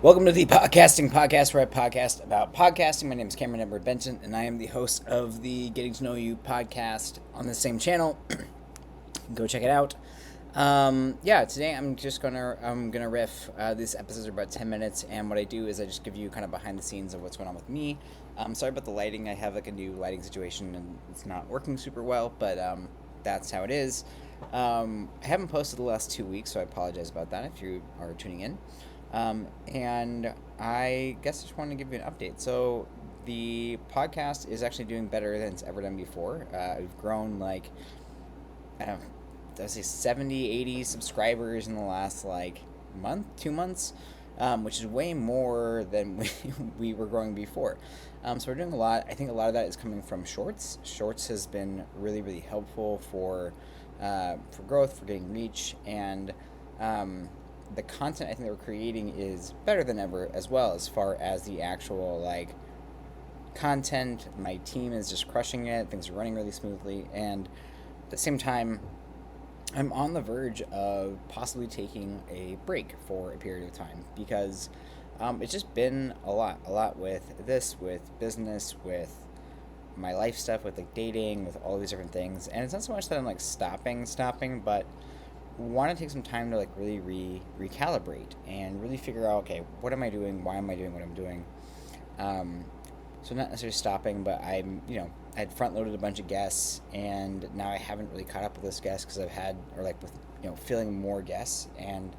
Welcome to the Podcasting Podcast, where I podcast about podcasting. My name is Cameron Edward Benson, and I am the host of the Getting to Know You podcast on the same channel. Go check it out. Today I'm gonna riff. These episodes are about 10 minutes, and what I do is I just give you kind of behind the scenes of what's going on with me. Sorry about the lighting. I have like a new lighting situation, and it's not working super well, but that's how it is. I haven't posted the last 2 weeks, so I apologize about that if you are tuning in. And I guess I just wanted to give you an update. So the podcast is actually doing better than it's ever done before. We've grown like, I don't know, I would say 70, 80 subscribers in the last like month, 2 months, which is way more than we were growing before. So we're doing a lot. I think a lot of that is coming from Shorts. Shorts has been really, really helpful for growth, for getting reach, and the content I think that we're creating is better than ever as well, as far as the actual like content. My team is just crushing it. Things are running really smoothly, and at the same time, I'm on the verge of possibly taking a break for a period of time because it's just been a lot with this, with business, with my life stuff, with like dating, with all these different things. And it's not so much that I'm like stopping, but want to take some time to like really recalibrate and really figure out, okay, what am I doing? Why am I doing what I'm doing? Um, so not necessarily stopping, but I had front loaded a bunch of guests, and now I haven't really caught up with those guests because I've had, or like with, filling more guests. And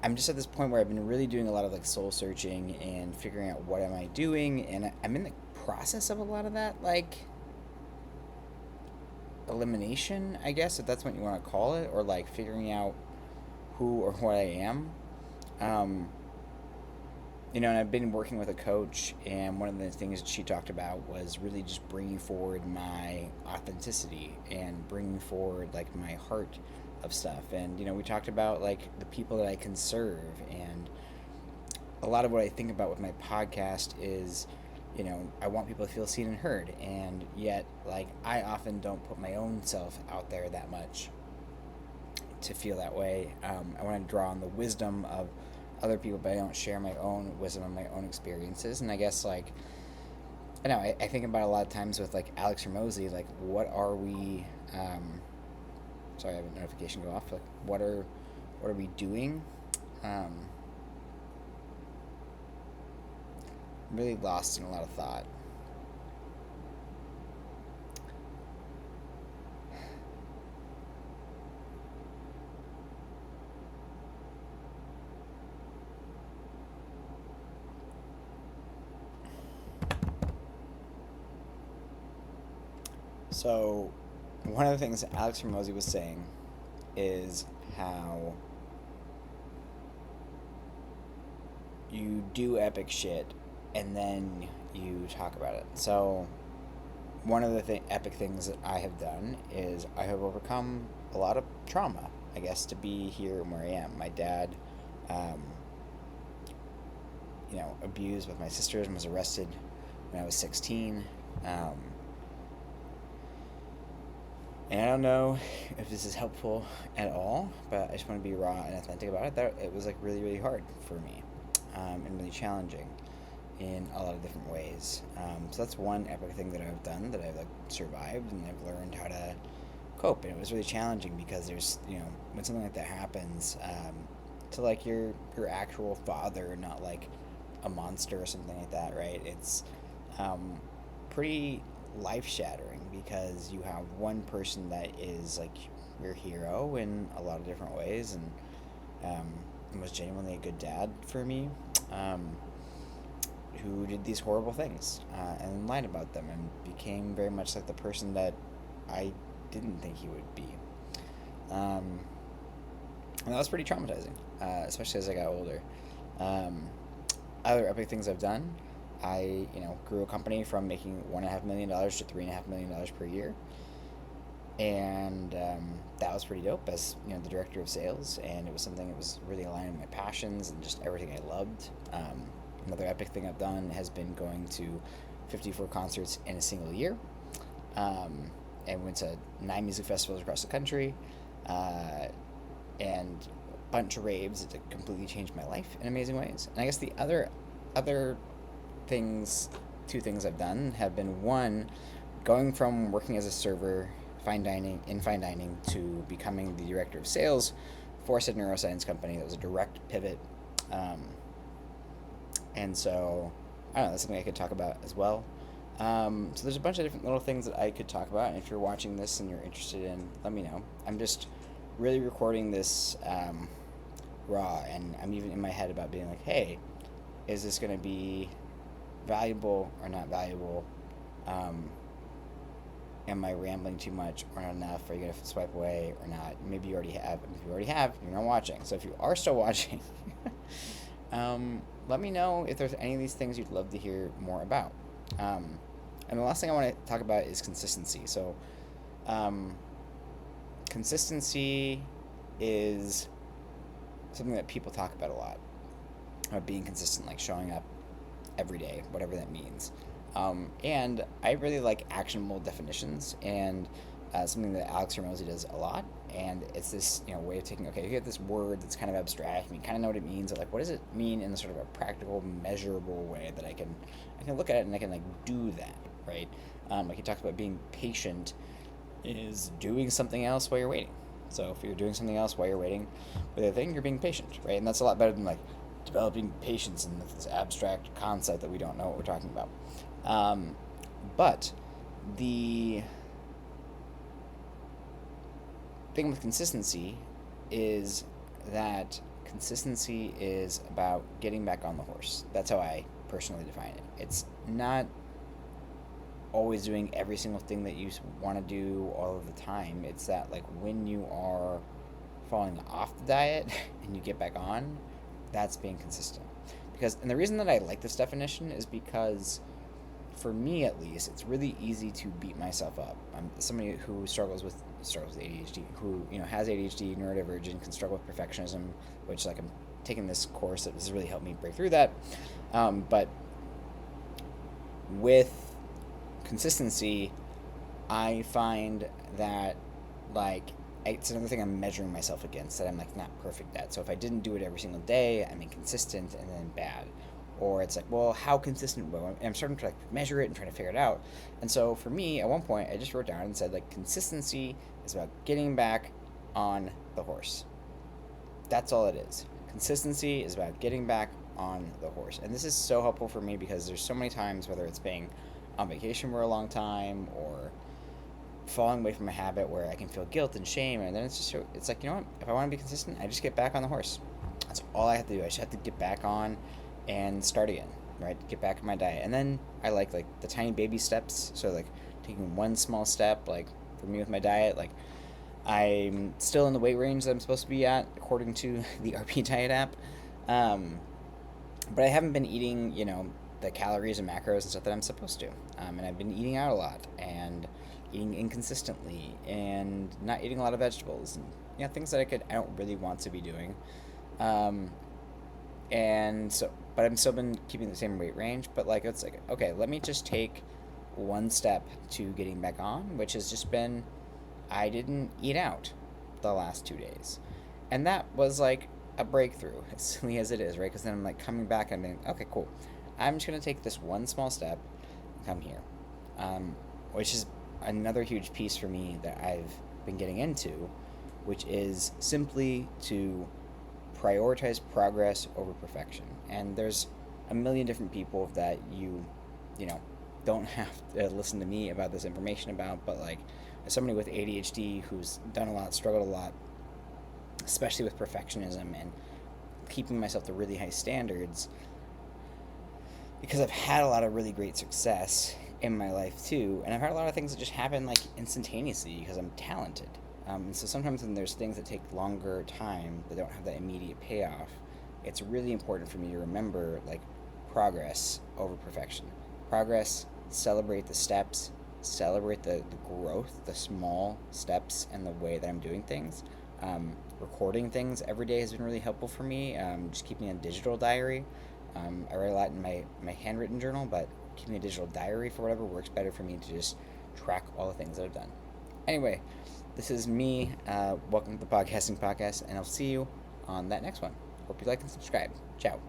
I'm just at this point where I've been really doing a lot of like soul searching and figuring out what am I doing. And I'm in the process of a lot of that, like elimination, I guess, if that's what you want to call it, or like figuring out who or what I am. Um, and I've been working with a coach, and one of the things that she talked about was really just bringing forward my authenticity and bringing forward like my heart of stuff. And we talked about like the people that I can serve, and a lot of what I think about with my podcast is, I want people to feel seen and heard, and yet like I often don't put my own self out there that much to feel that way. I want to draw on the wisdom of other people, but I don't share my own wisdom and my own experiences. And I guess like I think about a lot of times with like Alex Ramosi, like what are we? Sorry, I have a notification go off. Like what are we doing? I'm really lost in a lot of thought. So, one of the things that Alex Ramosi was saying is how you do epic shit and then you talk about it. So, one of the epic things that I have done is I have overcome a lot of trauma, I guess, to be here where I am. My dad, um, abused with my sisters and was arrested when I was 16. And I don't know if this is helpful at all, but I just want to be raw and authentic about it. That it was like really, really hard for me, and really challenging in a lot of different ways. So that's one epic thing that I've done, that I've like survived, and I've learned how to cope. And it was really challenging because there's when something like that happens, to like your actual father, not like a monster or something like that, right? It's pretty life shattering because you have one person that is like your hero in a lot of different ways, and was genuinely a good dad for me, who did these horrible things, and lied about them and became very much like the person that I didn't think he would be. And that was pretty traumatizing, especially as I got older. Other epic things I've done, I grew a company from making $1.5 million to $3.5 million per year, and that was pretty dope as the director of sales, and it was something that was really aligned with my passions and just everything I loved. Another epic thing I've done has been going to 54 concerts in a single year, and went to 9 music festivals across the country, and bunch of raves that completely changed my life in amazing ways. And I guess the other things, two things I've done have been, one, going from working as a server fine dining to becoming the director of sales for said neuroscience company. That was a direct pivot. Um, and so I don't know, that's something I could talk about as well. So there's a bunch of different little things that I could talk about, and if you're watching this and you're interested in, let me know. I'm just really recording this raw, and I'm even in my head about being like, hey, is this going to be valuable or not valuable? Am I rambling too much or not enough? Are you going to swipe away or not? Maybe you already have. If you already have, you're not watching. So if you are still watching, let me know if there's any of these things you'd love to hear more about. And the last thing I want to talk about is consistency. So consistency is something that people talk about a lot, about being consistent, like showing up every day, whatever that means. And I really like actionable definitions, and something that Alex Hormozi does a lot. And it's this, way of taking, okay, you get this word that's kind of abstract, and you kind of know what it means, but like, what does it mean in sort of a practical, measurable way that I can look at it and I can like do that, right? Like he talks about being patient is doing something else while you're waiting. So if you're doing something else while you're waiting with a thing, you're being patient, right? And that's a lot better than like developing patience in this abstract concept that we don't know what we're talking about. But the thing with consistency is that consistency is about getting back on the horse. That's how I personally define it. It's not always doing every single thing that you want to do all of the time. It's that like when you are falling off the diet and you get back on, that's being consistent. And the reason that I like this definition is because, for me at least, it's really easy to beat myself up. I'm somebody who struggles with ADHD, who has ADHD, neurodivergent, can struggle with perfectionism, which like I'm taking this course that has really helped me break through that. But with consistency, I find that like it's another thing I'm measuring myself against, that I'm like not perfect at. So if I didn't do it every single day, I'm inconsistent and then bad. Or it's like, well, how consistent? And I'm starting to like measure it and trying to figure it out. And so for me, at one point, I just wrote down and said like, consistency is about getting back on the horse. That's all it is. Consistency is about getting back on the horse. And this is so helpful for me because there's so many times, whether it's being on vacation for a long time or falling away from a habit, where I can feel guilt and shame, and then it's like, if I want to be consistent, I just get back on the horse. That's all I have to do. I just have to get back on and start again, right? Get back on my diet. And then I like the tiny baby steps. So like taking one small step, like for me with my diet, like I'm still in the weight range that I'm supposed to be at according to the RP Diet app. But I haven't been eating, the calories and macros and stuff that I'm supposed to. And I've been eating out a lot and eating inconsistently and not eating a lot of vegetables and things that I don't really want to be doing. And so, but I've still been keeping the same weight range, but like, it's like, okay, let me just take one step to getting back on, which has just been, I didn't eat out the last 2 days. And that was like a breakthrough, as silly as it is, right? Because then I'm like coming back and being, okay, cool. I'm just going to take this one small step and come here. Which is another huge piece for me that I've been getting into, which is simply to prioritize progress over perfection. And there's a million different people that you don't have to listen to me about this information about, but like as somebody with ADHD who's done a lot, struggled a lot, especially with perfectionism and keeping myself to really high standards, because I've had a lot of really great success in my life too, and I've had a lot of things that just happen like instantaneously because I'm talented. And so sometimes when there's things that take longer time that don't have that immediate payoff, it's really important for me to remember like progress over perfection. Progress, celebrate the steps, celebrate the growth, the small steps and the way that I'm doing things. Recording things every day has been really helpful for me. Just keeping a digital diary. I write a lot in my handwritten journal, but keeping a digital diary for whatever works better for me to just track all the things that I've done. Anyway, this is me. Welcome to the Podcasting Podcast, and I'll see you on that next one. Hope you like and subscribe. Ciao.